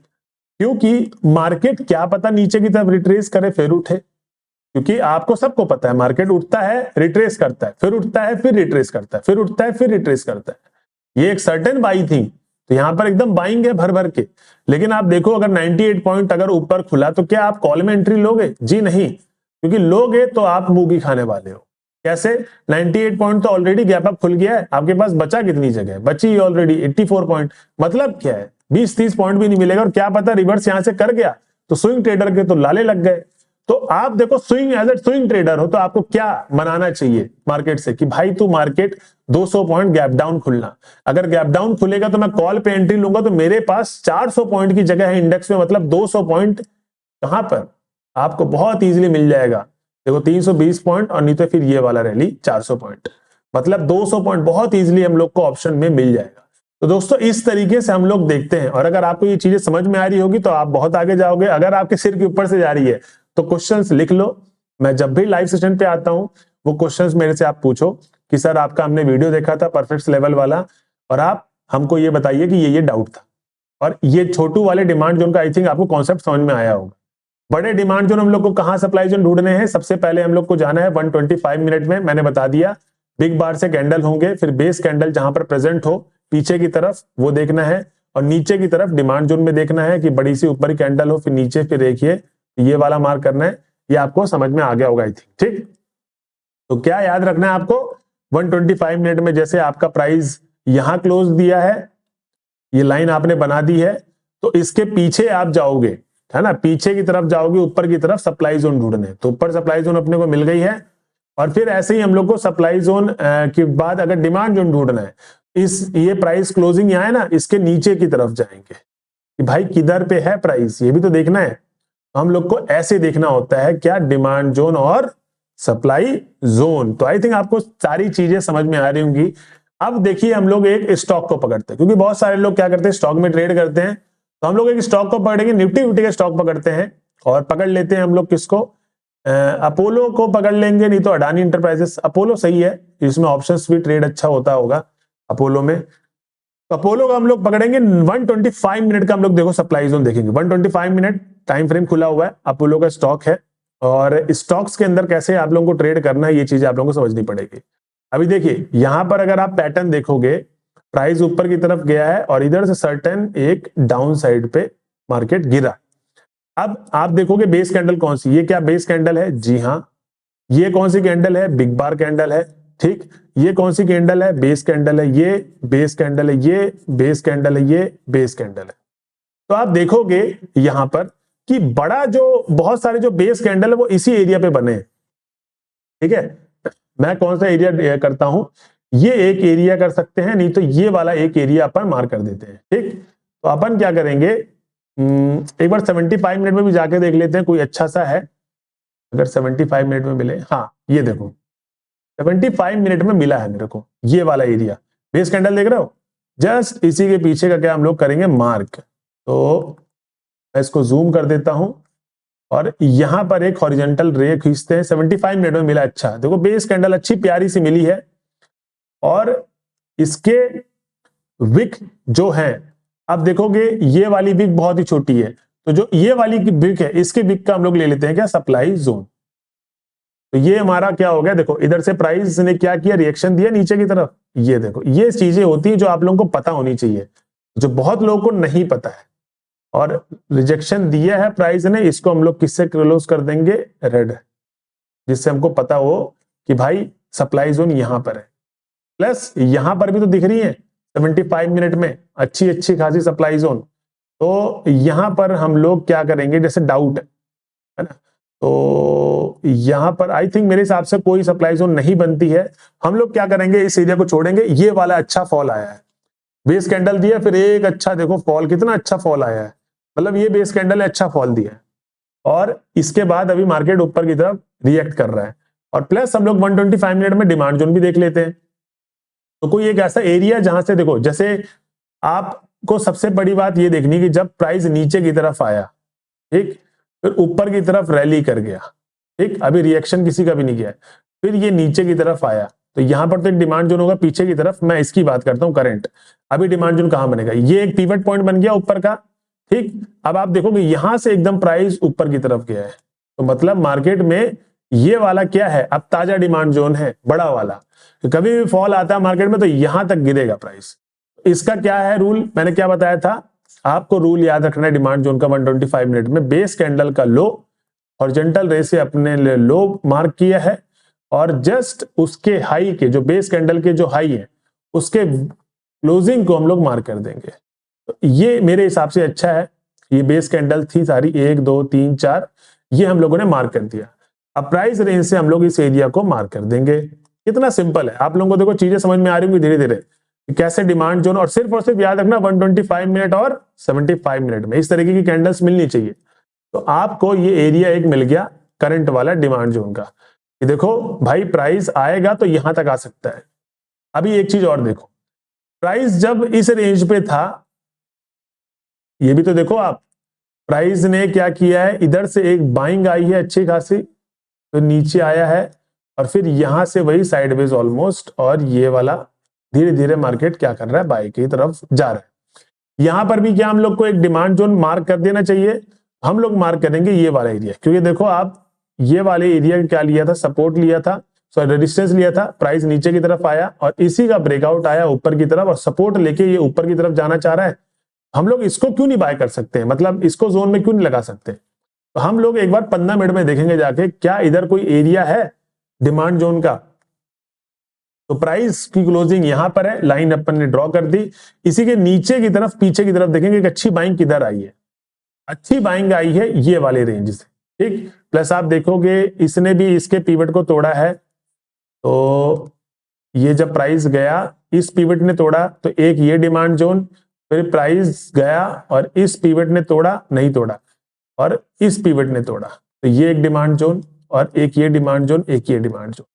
क्योंकि मार्केट क्या पता नीचे की तरफ रिट्रेस करे फिर उठे, क्योंकि आपको सबको पता है मार्केट उठता है, रिट्रेस करता है, फिर उठता है, फिर रिट्रेस करता है, फिर उठता है, फिर रिट्रेस करता है। ये एक सर्टेन बाई थी, तो यहां पर एकदम बाइंग है भर भर के। लेकिन आप देखो अगर 98 पॉइंट अगर ऊपर खुला तो क्या आप कॉल में एंट्री लोगे? जी नहीं, क्योंकि लोगे तो आप मूंगी खाने वाले हो। कैसे? 98 पॉइंट तो ऑलरेडी गैप अप खुल गया है, आपके पास बचा कितनी जगह? बची ऑलरेडी 84 पॉइंट। मतलब क्या है, 20-30 पॉइंट भी नहीं मिलेगा, और क्या पता रिवर्स यहां से कर गया तो स्विंग ट्रेडर के तो लाले लग गए। तो आप देखो swing, as a swing trader हो तो आपको क्या मनाना चाहिए मार्केट से कि भाई तू मार्केट 200 पॉइंट गैप डाउन खुलना, अगर गैप डाउन खुलेगा तो मैं कॉल पे एंट्री लूंगा, तो मेरे पास 400 पॉइंट की जगह है इंडेक्स में, मतलब 200 पॉइंट कहां पर आपको बहुत इजीली मिल जाएगा। देखो 320 पॉइंट और नहीं तो फिर ये वाला रैली 400 पॉइंट, मतलब 200 पॉइंट बहुत इजीली हम लोग को ऑप्शन में मिल जाएगा। तो दोस्तों इस तरीके से हम लोग देखते हैं, और अगर आपको ये चीजें समझ में आ रही होगी तो आप बहुत आगे जाओगे। अगर आपके सिर के ऊपर से जा रही है तो क्वेश्चंस लिख लो, मैं जब भी लाइव सेशन पे आता हूं वो क्वेश्चंस मेरे से आप पूछो कि सर आपका हमने वीडियो देखा था परफेक्ट लेवल वाला, और आप हमको ये बताइए कि ये डाउट था। और ये छोटू वाले डिमांड जोन का आई थिंक आपको कॉन्सेप्ट समझ में आया होगा। बड़े डिमांड जोन हम लोग को कहां सप्लाई जोन ढूंढने हैं? सबसे पहले हम लोग को जाना है 125 मिनट में, मैंने बता दिया बिग बार से कैंडल होंगे, फिर बेस कैंडल जहां पर प्रेजेंट हो पीछे की तरफ वो देखना है, और नीचे की तरफ डिमांड जोन में देखना है कि बड़ी सी ऊपर कैंडल हो, फिर नीचे फिर देखिए ये वाला मार्क करना है। ये आपको समझ में आ गया होगा आई थिंक। ठीक, तो क्या याद रखना है आपको, 125 मिनट में जैसे आपका प्राइस यहां क्लोज दिया है, ये लाइन आपने बना दी है, तो इसके पीछे आप जाओगे, है ना, पीछे की तरफ जाओगे ऊपर की तरफ सप्लाई जोन ढूंढने, तो ऊपर सप्लाई जोन अपने को मिल गई है। और फिर ऐसे ही हम लोग को सप्लाई जोन के बाद अगर डिमांड जोन ढूंढना है, इस ये प्राइस क्लोजिंग यहाँ है ना, इसके नीचे की तरफ जाएंगे कि भाई किधर पे है प्राइस, ये भी तो देखना है। तो हम लोग को ऐसे देखना होता है क्या, डिमांड जोन और सप्लाई जोन। तो आई थिंक आपको सारी चीजें समझ में आ रही होंगी। अब देखिए हम लोग एक स्टॉक को पकड़ते हैं, क्योंकि बहुत सारे लोग क्या करते हैं स्टॉक में ट्रेड करते हैं, तो हम लोग एक स्टॉक को पकड़ेंगे, निफ्टी विफ्टी के स्टॉक पकड़ते हैं, और पकड़ लेते हैं हम लोग किसको, अपोलो को पकड़ लेंगे, नहीं तो अडानी इंटरप्राइजेस। अपोलो सही है, इसमें ऑप्शंस भी ट्रेड अच्छा होता होगा अपोलो में। अपोलो का हम लोग पकड़ेंगे 125 मिनट का, हम लोग देखो सप्लाई जोन देखेंगे, 125 मिनट टाइम फ्रेम खुला हुआ है, अपोलो का स्टॉक है। और स्टॉक्स के अंदर कैसे आप लोगों को ट्रेड करना है ये चीजें आप लोगों को समझनी पड़ेगी। अभी देखिए यहां पर अगर आप पैटर्न देखोगे, प्राइस ऊपर की तरफ गया है और इधर से सर्टेन एक डाउन साइड पे मार्केट गिरा। अब आप देखोगे बेस कैंडल कौन सी, ये क्या बेस कैंडल है? जी हाँ, ये कौन सी कैंडल है? बिग बार कैंडल है। ठीक, ये कौन सी कैंडल है? बेस कैंडल है। ये बेस कैंडल है, ये बेस कैंडल है, ये बेस कैंडल है। तो आप देखोगे यहां पर कि बड़ा जो बहुत सारे जो बेस कैंडल है वो इसी एरिया पे बने। ठीक है, मैं कौन सा एरिया करता हूं, ये एक एरिया कर सकते हैं, नहीं तो ये वाला एक एरिया अपन मार्क कर देते हैं। ठीक, तो अपन क्या करेंगे, एक बार 75 मिनट में भी जाके देख लेते हैं कोई अच्छा सा है, अगर 75 मिनट में मिले। हाँ ये देखो 75 मिनट में मिला है मेरे को ये वाला एरिया, बेस कैंडल देख रहे हो, जस्ट इसी के पीछे का क्या हम लोग करेंगे मार्क। तो मैं इसको जूम कर देता हूं और यहां पर एक हॉरिजॉन्टल रे खींचते हैं, 75 मिनट में मिला। अच्छा देखो बेस कैंडल अच्छी प्यारी सी मिली है, और इसके विक जो है, अब देखोगे ये वाली विक बहुत ही छोटी है, तो जो ये वाली विक है इसके विक का हम लोग ले लेते हैं क्या, सप्लाई जोन। तो ये हमारा क्या हो गया, देखो इधर से प्राइस ने क्या किया, रिएक्शन दिया नीचे की तरफ। ये देखो ये चीजें होती है जो आप लोगों को पता होनी चाहिए, जो बहुत लोगों को नहीं पता है। और रिजेक्शन दिया है प्राइस ने, इसको हम लोग किससे क्लोज कर देंगे, रेड, जिससे हमको पता हो कि भाई सप्लाई जोन यहां पर है। प्लस यहां पर भी तो दिख रही है 75 मिनट में अच्छी अच्छी खासी सप्लाई जोन। तो यहां पर हम लोग क्या करेंगे, जैसे डाउट है ना, तो यहां पर आई थिंक मेरे हिसाब से कोई सप्लाई जोन नहीं बनती है। हम लोग क्या करेंगे, इस एरिया को छोड़ेंगे। ये वाला अच्छा फॉल आया है, बेस कैंडल दिया, फिर एक अच्छा देखो फॉल, कितना अच्छा फॉल आया है, मतलब ये बेस कैंडल ने अच्छा फॉल दिया है। और इसके बाद अभी मार्केट ऊपर की तरफ रिएक्ट कर रहा है। और प्लस हम लोग 125 मिनट में डिमांड जोन भी देख लेते हैं। तो कोई एक ऐसा एरिया जहां से देखो, जैसे आपको सबसे बड़ी बात ये देखनी कि जब प्राइस नीचे की तरफ आया, ठीक, फिर ऊपर की तरफ रैली कर गया, ठीक, अभी रिएक्शन किसी का भी नहीं किया है, फिर ये नीचे की तरफ आया, तो यहां पर तो एक डिमांड जोन होगा पीछे की तरफ। मैं इसकी बात करता हूं करंट, अभी डिमांड जोन कहां बनेगा, ये एक पिवट पॉइंट बन गया ऊपर का, ठीक। अब आप देखोगे यहां से एकदम प्राइस ऊपर की तरफ गया है, तो मतलब मार्केट में ये वाला क्या है, अब ताजा डिमांड जोन है, बड़ा वाला। कभी भी फॉल आता है मार्केट में तो यहां तक गिरेगा प्राइस। इसका क्या है रूल, मैंने क्या बताया था आपको, रूल याद रखना है डिमांड जोन का। 125 मिनट में बेस कैंडल का लो हॉरिजॉन्टल रे से अपने लो मार्क किया है, और जस्ट उसके हाई के, जो बेस कैंडल के जो हाई है उसके क्लोजिंग को हम लोग मार्क कर देंगे। तो ये मेरे हिसाब से अच्छा है। ये बेस कैंडल थी सारी 1 2 3 4, ये हम लोगों ने मार्क कर दिया। अब प्राइस रेंज से हम लोग इस एरिया को मार्क कर देंगे। कितना सिंपल है, आप लोगों को देखो चीजें समझ में आ रही होंगी धीरे धीरे कैसे डिमांड जोन, और सिर्फ याद रखना 125 मिनट और 75 मिनट में इस तरीके की कैंडल्स मिलनी चाहिए। तो आपको ये एरिया एक मिल गया करंट वाला डिमांड जोन का। ये देखो भाई प्राइस आएगा तो यहां तक आ सकता है। अभी एक चीज और देखो, प्राइस जब इस रेंज पे था, ये भी तो देखो आप, प्राइस ने क्या किया है, इधर से एक बाइंग आई है अच्छी खासी, तो नीचे आया है, और फिर यहां से वही साइडवेज ऑलमोस्ट, और ये वाला धीरे धीरे मार्केट क्या कर रहा है, बाई की तरफ जा रहा है। यहां पर भी क्या हम लोग को एक डिमांड जोन मार्क कर देना चाहिए, हम लोग मार्क करेंगे ये वाला एरिया, क्योंकि देखो आप ये वाले एरिया क्या लिया था, सपोर्ट लिया था, सॉरी रेजिस्टेंस लिया था, प्राइस नीचे की तरफ आया और इसी का ब्रेकआउट आया ऊपर की तरफ, और सपोर्ट लेके ये ऊपर की तरफ जाना चाह रहा है। हम लोग इसको क्यों नहीं बाय कर सकते, मतलब इसको जोन में क्यों नहीं लगा सकते। तो हम लोग एक बार 15 मिनट में देखेंगे जाके क्या इधर कोई एरिया है डिमांड जोन का। तो प्राइस की क्लोजिंग यहां पर है, लाइन अपन ने ड्रॉ कर दी, इसी के नीचे की तरफ पीछे की तरफ देखेंगे कि अच्छी बाइंग किधर आई है, अच्छी बाइंग आई है ये वाले रेंज से, ठीक। प्लस आप देखोगे इसने भी इसके पिवट को तोड़ा है, तो ये जब प्राइस गया इस पिवट ने तोड़ा, तो एक ये डिमांड जोन, फिर प्राइस गया और इस पिवट ने तोड़ा, नहीं तोड़ा, और इस पिवट ने तोड़ा, तो ये एक डिमांड जोन, और एक ये डिमांड जोन, एक ये डिमांड जोन।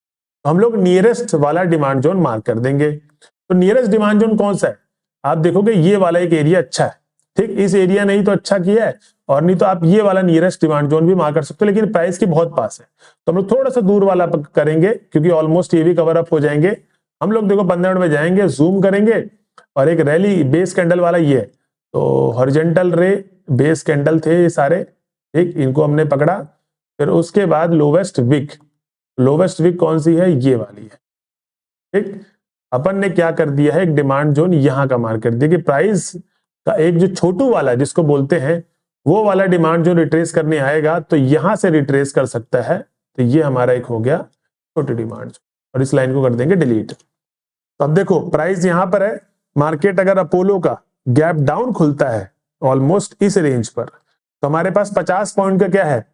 तो हम लोग नियरेस्ट वाला डिमांड जोन मार्क कर देंगे। तो नियरेस्ट डिमांड जोन कौन सा है, आप देखोगे ये वाला एक एरिया अच्छा है, ठीक। इस एरिया ने ही तो अच्छा किया है, और नहीं तो आप ये वाला नियरेस्ट डिमांड जोन भी मार्क कर सकते हो, लेकिन प्राइस की बहुत पास है, तो हम लोग थोड़ा सा दूर वाला करेंगे, क्योंकि ऑलमोस्ट ये भी कवर अप हो जाएंगे। हम लोग देखो 15 मिनट में जाएंगे, जूम करेंगे, और एक रैली बेस कैंडल वाला ये है, तो हॉरिजॉन्टल रे बेस कैंडल थे ये सारे, ठीक, इनको हमने पकड़ा। फिर उसके बाद लोवेस्ट विक कौन सी है, ये वाली है, ठीक। अपन ने क्या कर दिया है, एक डिमांड जोन यहां का मार्क कर दिया कि प्राइस का एक जो छोटू वाला जिसको बोलते हैं, वो वाला डिमांड जो रिट्रेस करने आएगा तो यहां से रिट्रेस कर सकता है। तो ये हमारा एक हो गया छोटी डिमांड, और इस लाइन को कर देंगे डिलीट। तो अब देखो प्राइस यहां पर है, मार्केट अगर अपोलो का गैप डाउन खुलता है ऑलमोस्ट इस रेंज पर, तो हमारे पास 50 पॉइंट का क्या है,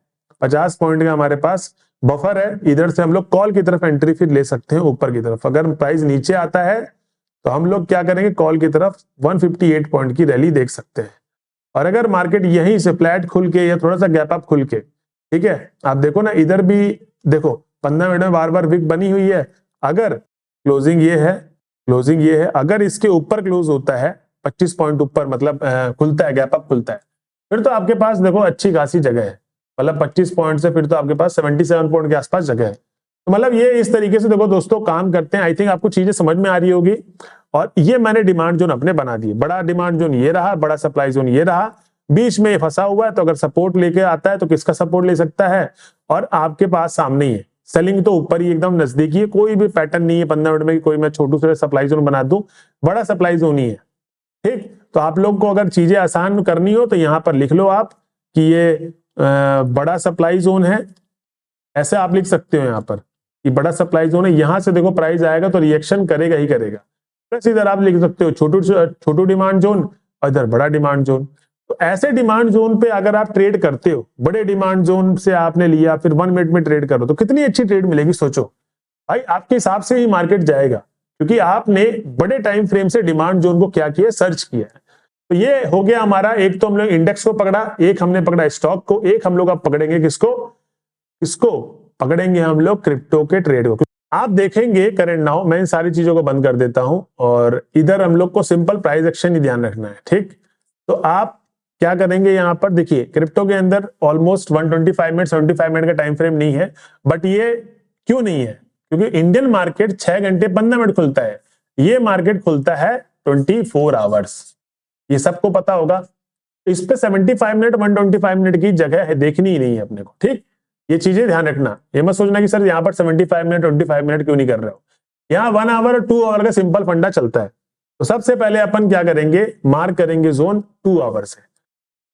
50 पॉइंट का हमारे पास बफर है। इधर से हम लोग कॉल की तरफ एंट्री फिर ले सकते हैं ऊपर की तरफ। अगर प्राइस नीचे आता है तो हम लोग क्या करेंगे, कॉल की तरफ 158 पॉइंट की रैली देख सकते हैं। और अगर मार्केट यहीं से फ्लैट खुल के या थोड़ा सा गैप अप खुल के, ठीक है, आप देखो ना इधर भी देखो 15 मिनट में बार बार विक बनी हुई है। अगर क्लोजिंग ये है, अगर इसके ऊपर क्लोज होता है 25 पॉइंट ऊपर, मतलब खुलता है, गैप अप खुलता है, फिर तो आपके पास देखो अच्छी खासी जगह है, मतलब 25 पॉइंट से फिर तो आपके पास 77 पॉइंट के आसपास जगह है। तो मतलब ये इस तरीके से देखो दोस्तों काम करते हैं। आई थिंक आपको चीजें समझ में आ रही होगी। और ये मैंने डिमांड जोन अपने बना दिए, बड़ा डिमांड जोन ये रहा, बड़ा सप्लाई जोन ये रहा, बीच में फंसा हुआ है, तो अगर सपोर्ट लेके आता है तो किसका सपोर्ट ले सकता है, और आपके पास सामने ही है सेलिंग, तो ऊपर ही एकदम नजदीकी है, कोई भी पैटर्न नहीं है 15 मिनट में कोई मैं छोटू से सप्लाई जोन बना दूं, बड़ा सप्लाई जोन ही है, ठीक। तो आप लोग को अगर चीजें आसान करनी हो तो यहाँ पर लिख लो आप कि ये बड़ा सप्लाई जोन है, ऐसे आप लिख सकते हो यहाँ पर कि बड़ा सप्लाई जोन है। यहां से देखो प्राइस आएगा तो रिएक्शन करेगा ही करेगा। प्लस इधर आप लिख सकते हो छोटू डिमांड जोन और इधर बड़ा डिमांड जोन। तो ऐसे डिमांड जोन पे अगर आप ट्रेड करते हो, बड़े डिमांड जोन से आपने लिया, फिर 1 मिनट में ट्रेड करो तो कितनी अच्छी ट्रेड मिलेगी। सोचो भाई, आपके हिसाब से ही मार्केट जाएगा, क्योंकि आपने बड़े टाइम फ्रेम से डिमांड जोन को क्या किया, सर्च किया है। तो ये हो गया हमारा, एक तो हम लोग इंडेक्स को पकड़ा, एक हमने पकड़ा स्टॉक को, एक हम लोग अब पकड़ेंगे किसको, किसको पकड़ेंगे हम लोग, क्रिप्टो के ट्रेड को। आप देखेंगे करंट नाउ, मैं इन सारी चीजों को बंद कर देता हूं और इधर हम लोग को सिंपल प्राइस एक्शन ही ध्यान रखना है, ठीक। तो आप क्या करेंगे, यहां पर देखिए क्रिप्टो के अंदर ऑलमोस्ट 125 मिनट 75 मिनट का टाइम फ्रेम नहीं है, बट ये क्यों नहीं है, क्योंकि इंडियन मार्केट 6 घंटे 15 मिनट खुलता है, ये मार्केट खुलता है 24 आवर्स, ये सबको पता होगा। इस पे 75 मिनट 125 मिनट की जगह है, देखनी ही नहीं है अपने को, ठीक। ये चीजें ध्यान रखना, ये मत सोचना कि सर यहाँ पर 75 मिनट 25 मिनट क्यों नहीं कर रहे हो, यहाँ 1 आवर और 2 आवर का सिंपल फंडा चलता है। तो सबसे पहले अपन क्या करेंगे, मार्क करेंगे जोन 2 आवर से,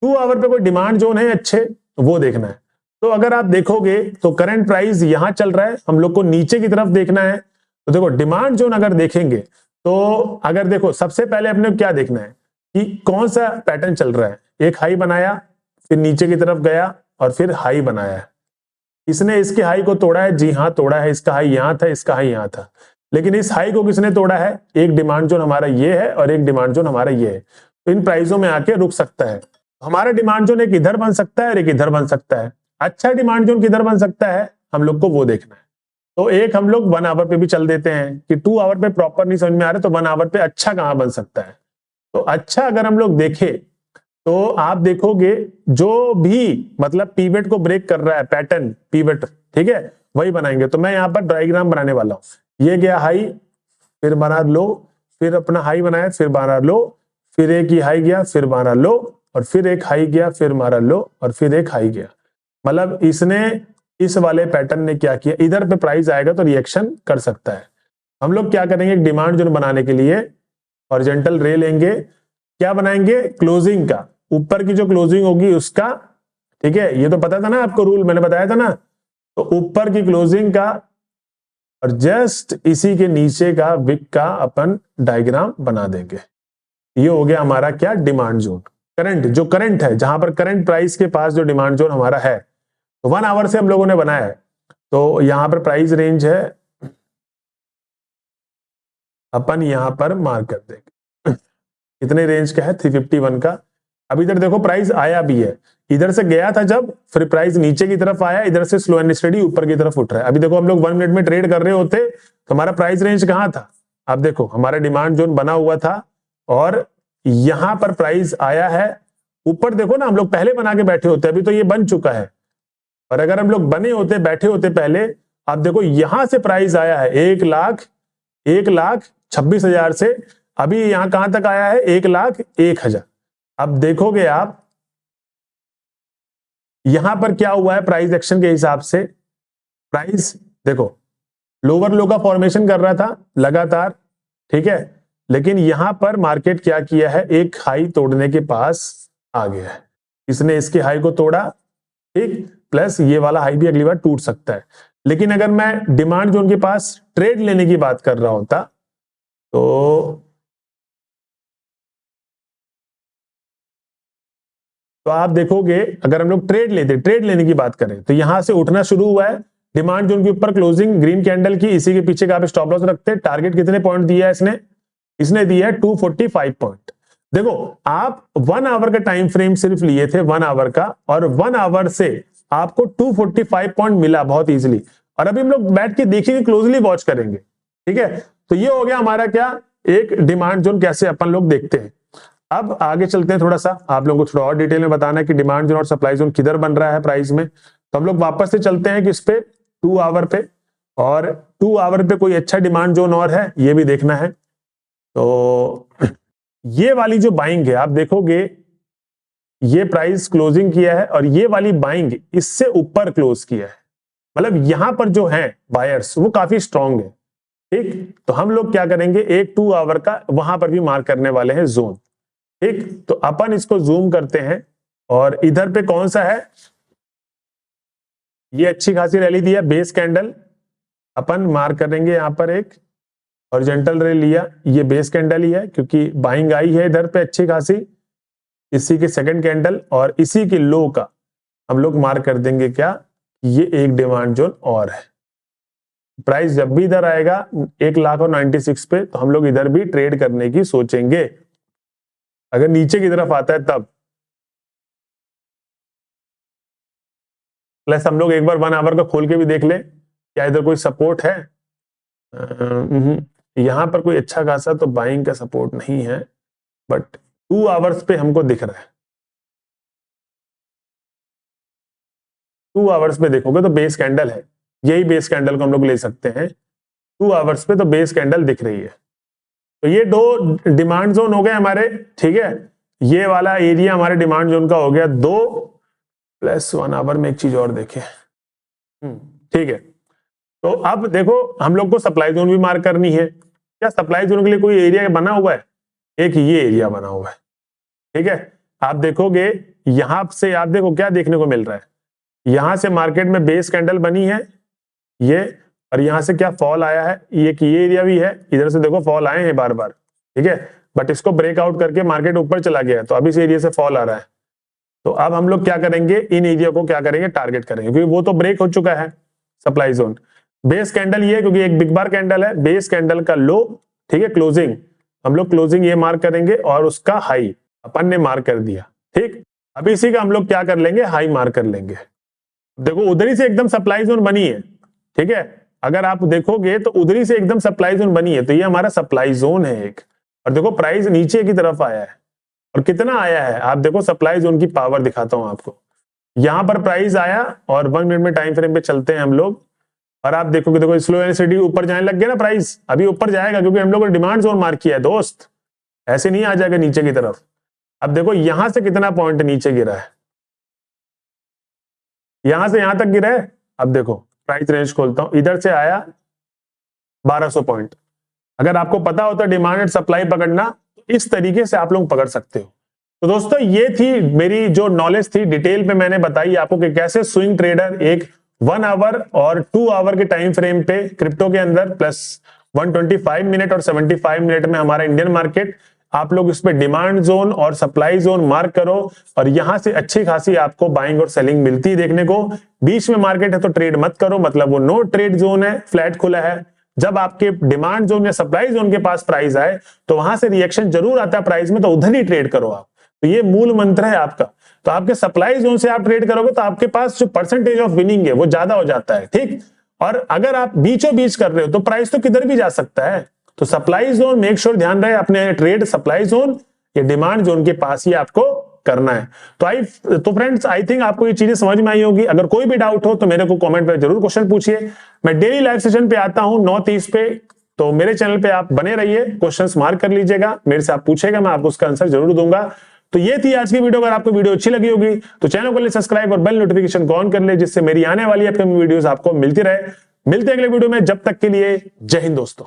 2 आवर पे कोई डिमांड जोन है अच्छे, वो देखना है। तो अगर आप देखोगे तो करंट प्राइस यहां चल रहा है, हम लोग को नीचे की तरफ देखना है। तो देखो डिमांड जोन अगर देखेंगे तो अगर देखो सबसे पहले अपने क्या देखना है कि कौन सा पैटर्न चल रहा है, एक हाई बनाया, फिर नीचे की तरफ गया और फिर हाई बनाया, इसने इसके हाई को तोड़ा है, जी हाँ तोड़ा है, इसका हाई यहां था, इसका हाई यहां था, लेकिन इस हाई को किसने तोड़ा है, एक डिमांड जोन हमारा ये है और एक डिमांड जोन हमारा ये है, तो इन प्राइसों में आके रुक सकता है। हमारा डिमांड जोन एक इधर बन सकता है और एक इधर बन सकता है। अच्छा डिमांड जोन किधर बन सकता है, हम लोग को वो देखना है। तो एक हम लोग 1 आवर पे भी चल देते हैं कि 2 आवर पे प्रॉपर नहीं समझ में आ रहा, तो 1 आवर पे अच्छा कहां बन सकता है। तो अच्छा अगर हम लोग देखें तो आप देखोगे जो भी मतलब पीवेट को ब्रेक कर रहा है, पैटर्न पीवेट, ठीक है, वही बनाएंगे। तो मैं यहाँ पर डायग्राम बनाने वाला हूं, ये गया हाई, फिर बना लो, फिर अपना हाई बनाया, फिर बना लो, फिर एक ही हाई गया, फिर मारा लो, और फिर एक हाई गया, फिर मारा लो, और फिर एक हाई गया। मतलब इसने इस वाले पैटर्न ने क्या किया, इधर पे प्राइस आएगा तो रिएक्शन कर सकता है। हम लोग क्या करेंगे, डिमांड जोन बनाने के लिए हॉरिजॉन्टल रे लेंगे, क्या बनाएंगे, क्लोजिंग का, ऊपर की जो क्लोजिंग होगी उसका, ठीक है, ये तो पता था ना आपको, रूल मैंने बताया था ना। तो ऊपर की क्लोजिंग का और जस्ट इसी के नीचे का विक का अपन डायग्राम बना देंगे। ये हो गया हमारा क्या, डिमांड जोन। करंट जो करंट है, जहां पर करंट प्राइस के पास जो डिमांड जोन हमारा है, तो 1 आवर से हम लोगों ने बनाया है। तो यहां पर प्राइस रेंज है, अपन यहां पर मार्क कर देंगे कितने रेंज का है, 351 का। अब इधर देखो प्राइस आया भी है, इधर से गया था जब, फिर प्राइस नीचे की तरफ आया, इधर से स्लो एंड स्टडी ऊपर की तरफ उठ रहा है। अभी देखो हम लोग 1 मिनट में ट्रेड कर रहे होते तो हमारा प्राइस रेंज कहां था, अब देखो हमारा डिमांड जोन बना हुआ था और यहां पर प्राइस आया है ऊपर। देखो ना हम लोग पहले बना के बैठे होते, अभी तो ये बन चुका है, और अगर हम लोग बने होते बैठे होते पहले, आप देखो यहां से प्राइस आया है 1,26,000 से, अभी यहां कहां तक आया है, 1,01,000। अब देखोगे आप यहां पर क्या हुआ है, प्राइस एक्शन के हिसाब से प्राइस देखो लोअर लो का फॉर्मेशन कर रहा था लगातार, ठीक है, लेकिन यहां पर मार्केट क्या किया है, एक हाई तोड़ने के पास आ गया है, इसने इसके हाई को तोड़ा, ठीक, प्लस ये वाला हाई भी अगली बार टूट सकता है। लेकिन अगर मैं डिमांड जोन के पास ट्रेड लेने की बात कर रहा होता तो आप देखोगे अगर हम लोग ट्रेड लेने की बात करें तो यहां से उठना शुरू हुआ है, डिमांड जोन के ऊपर क्लोजिंग ग्रीन कैंडल की, इसी के पीछे का आप स्टॉप लॉस रखते हैं। टारगेट कितने पॉइंट दिया है इसने दिया है 245 पॉइंट। देखो आप 1 आवर का टाइम फ्रेम सिर्फ लिए थे, 1 आवर का, और 1 आवर से आपको 245 पॉइंट मिला बहुत इजीली। और अभी हम लोग बैठ के देखेंगे, क्लोजली वॉच करेंगे, ठीक है। तो ये हो गया हमारा क्या, एक डिमांड जोन कैसे अपन लोग देखते हैं। अब आगे चलते हैं, थोड़ा सा आप लोगों को थोड़ा और डिटेल में बताना है कि डिमांड जोन और सप्लाई जोन किधर बन रहा है प्राइस में। तो हम लोग वापस से चलते हैं कि इस पे 2 आवर पे, और 2 आवर पे कोई अच्छा डिमांड जोन और है ये भी देखना है। तो ये वाली जो बाइंग है आप देखोगे, ये प्राइस क्लोजिंग किया है और ये वाली बाइंग इससे ऊपर क्लोज किया है, मतलब यहां पर जो है बायर्स वो काफी स्ट्रांग है, ठीक। तो हम लोग क्या करेंगे, एक 2 आवर का वहां पर भी मार्क करने वाले हैं जोन, ठीक। तो अपन इसको जूम करते हैं और इधर पे कौन सा है, ये अच्छी खासी रैली दी है, बेस कैंडल अपन मार्क करेंगे, यहां पर एक हॉरिजॉन्टल रे लिया, ये बेस कैंडल ही है क्योंकि बाइंग आई है इधर पे अच्छी खासी, इसी के सेकंड कैंडल और इसी के लो का हम लोग मार्क कर देंगे क्या, ये एक डिमांड जोन और है। प्राइस जब भी इधर आएगा 1,96,000 पे तो हम लोग इधर भी ट्रेड करने की सोचेंगे। अगर नीचे की तरफ आता है तब, प्लस हम लोग एक बार 1 आवर का खोल के भी देख ले क्या इधर कोई सपोर्ट है। यहां पर कोई अच्छा खासा तो बाइंग का सपोर्ट नहीं है, बट 2 आवर्स पे हमको दिख रहा है। 2 आवर्स पे देखोगे तो बेस कैंडल है, यही बेस कैंडल को हम लोग ले सकते हैं। 2 आवर्स पे तो बेस कैंडल दिख रही है। तो ये 2 डिमांड जोन हो गए हमारे, ठीक है। ये वाला एरिया हमारे डिमांड जोन का हो गया 2, प्लस 1 आवर में एक चीज और देखें, ठीक है। तो अब देखो हम लोग को सप्लाई जोन भी मार्क करनी है। क्या सप्लाई जोन के लिए कोई एरिया बना हुआ है? एक ये एरिया बना हुआ है, ठीक है। आप देखोगे यहां से, आप देखो क्या देखने को मिल रहा है, यहां से मार्केट में बेस कैंडल बनी है ये, और यहां से क्या फॉल आया है, ये एरिया भी है, इधर से देखो फॉल आए हैं बार बार, ठीक है। बट इसको ब्रेकआउट करके मार्केट ऊपर चला गया है, तो अभी इस एरिया से फॉल आ रहा है। तो अब हम लोग क्या करेंगे, इन एरिया को क्या करेंगे, टारगेट करेंगे, क्योंकि वो तो ब्रेक हो चुका है सप्लाई जोन। बेस कैंडल ये, क्योंकि एक बिग बार कैंडल है, बेस कैंडल का लो, ठीक है, क्लोजिंग, हम लोग क्लोजिंग ये मार्क करेंगे, और उसका हाई अपन ने मार्क कर दिया, ठीक। अभी इसी का हम लोग क्या कर लेंगे, हाई मार्क कर लेंगे। देखो उधरी से एकदम सप्लाई जोन बनी है, ठीक है। अगर आप देखोगे तो उधरी से एकदम सप्लाई जोन बनी है, तो ये हमारा सप्लाई जोन है एक। और देखो प्राइस नीचे की तरफ आया है, और कितना आया है आप देखो, सप्लाई जोन की पावर दिखाता हूं आपको। यहां पर प्राइस आया, और 1 मिनट में टाइम फ्रेम पे चलते हैं हम लोग, और आप देखोगे, देखो स्लो एनएसडी ऊपर जाने लग गया ना, प्राइस अभी ऊपर जाएगा, क्योंकि हम लोग ने डिमांड जोन मार्क किया है दोस्त, ऐसे नहीं आ जाएगा नीचे की तरफ। अब देखो यहां से कितना पॉइंट नीचे गिरा है, यहां से यहां तक गिरा है। अब देखो प्राइस रेंज खोलता हूं, इधर से आया 1200 पॉइंट। अगर आपको पता होता डिमांड एंड सप्लाई पकड़ना, तो इस तरीके से आप लोग पकड़ सकते हो। तो दोस्तों ये थी मेरी जो नॉलेज थी, डिटेल पे मैंने बताई आपको कि कैसे स्विंग ट्रेडर एक 1 आवर और 2 आवर के टाइम फ्रेम पे क्रिप्टो के अंदर, प्लस 125 मिनट और 75 मिनट में हमारा इंडियन मार्केट, आप लोग इस पे डिमांड जोन और सप्लाई जोन मार्क करो, और यहां से अच्छी खासी आपको बाइंग और सेलिंग मिलती है देखने को। बीच में मार्केट है तो ट्रेड मत करो, मतलब वो नो ट्रेड जोन है, फ्लैट खुला है। जब आपके डिमांड जोन या सप्लाई जोन के पास प्राइस आए तो वहां से रिएक्शन जरूर आता है प्राइस में, तो उधर ही ट्रेड करो आप। तो ये मूल मंत्र है आपका। तो आपके सप्लाई जोन से आप ट्रेड करोगे तो आपके पास जो परसेंटेज ऑफ विनिंग है वो ज्यादा हो जाता है, ठीक। और अगर आप बीचों बीच कर रहे हो तो प्राइस तो किधर भी जा सकता है। तो सप्लाई जोन मेक श्योर ध्यान रहे, अपने ट्रेड सप्लाई जोन या डिमांड जोन के पास ही आपको करना है। तो फ्रेंड्स आई थिंक आपको ये चीजें समझ में आई होगी। अगर कोई भी डाउट हो तो मेरे को कमेंट पे जरूर क्वेश्चन पूछिए। मैं डेली लाइव सेशन पे आता हूं 9:30 पे, तो मेरे चैनल पे आप बने रहिए, क्वेश्चंस मार्क कर लीजिएगा, मेरे से आप पूछेगा, मैं आपको उसका आंसर जरूर दूंगा। तो ये थी आज की वीडियो। अगर आपको वीडियो अच्छी लगी होगी तो चैनल को सब्सक्राइब और बेल नोटिफिकेशन को ऑन कर ले, जिससे मेरी आने वाली अपकमिंग वीडियोस आपको मिलती रहे। मिलते हैं अगले वीडियो में, जब तक के लिए जय हिंद दोस्तों।